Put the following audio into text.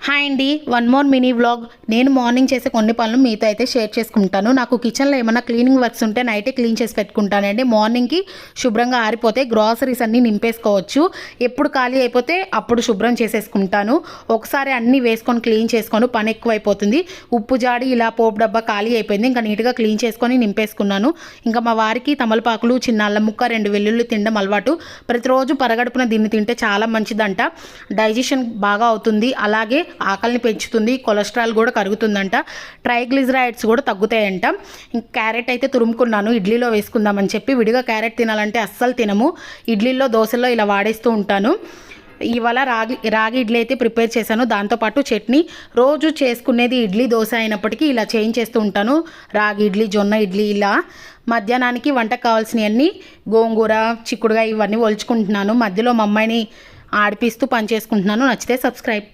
Hi అండి, one more mini vlog. నేను morning చేసే కొన్ని పనులు మీతో అయితే షేర్ చేసుకుంటాను. నాకు కిచెన్లో ఏమైనా క్లీనింగ్ వర్క్స్ ఉంటే నైటే క్లీన్ చేసి పెట్టుకుంటానండి. మార్నింగ్కి శుభ్రంగా ఆరిపోతే గ్రాసరీస్ అన్నీ నింపేసుకోవచ్చు. ఎప్పుడు ఖాళీ అయిపోతే అప్పుడు శుభ్రం చేసేసుకుంటాను. ఒకసారి అన్నీ వేసుకొని క్లీన్ చేసుకొని పని ఎక్కువైపోతుంది. ఉప్పు జాడి ఇలా పోపు డబ్బా ఖాళీ అయిపోయింది. ఇంకా నీట్గా క్లీన్ చేసుకొని నింపేసుకున్నాను. ఇంకా మా వారికి తమలపాకులు, చిన్న అల్లం ముక్క, 2 వెల్లుల్లి తినడం అలవాటు. ప్రతిరోజు పరగడుపున దీన్ని తింటే చాలా మంచిదంట. డైజెషన్ బాగా అవుతుంది, అలాగే ఆకలిని పెంచుతుంది, కొలెస్ట్రాల్ కూడా కరుగుతుందంట, ట్రైగ్లిజరైడ్స్ కూడా తగ్గుతాయంట. ఇంకా క్యారెట్ అయితే తురుముకున్నాను ఇడ్లీలో వేసుకుందామని చెప్పి. విడిగా క్యారెట్ తినాలంటే అస్సలు తినము. ఇడ్లీలో, దోశల్లో ఇలా వాడేస్తూ ఉంటాను. ఇవాళ రాగి ఇడ్లీ అయితే ప్రిపేర్ చేశాను. దాంతోపాటు చట్నీ. రోజు చేసుకునేది ఇడ్లీ, దోశ అయినప్పటికీ ఇలా చేంజ్ చేస్తూ ఉంటాను. రాగి ఇడ్లీ, జొన్న ఇడ్లీ ఇలా. మధ్యాహ్నానికి వంటకు కావాల్సినవన్నీ గోంగూర, చిక్కుడుగా ఇవన్నీ ఒలుచుకుంటున్నాను. మధ్యలో మా అమ్మాయిని ఆడిపిస్తూ పని చేసుకుంటున్నాను. నచ్చితే సబ్స్క్రైబ్.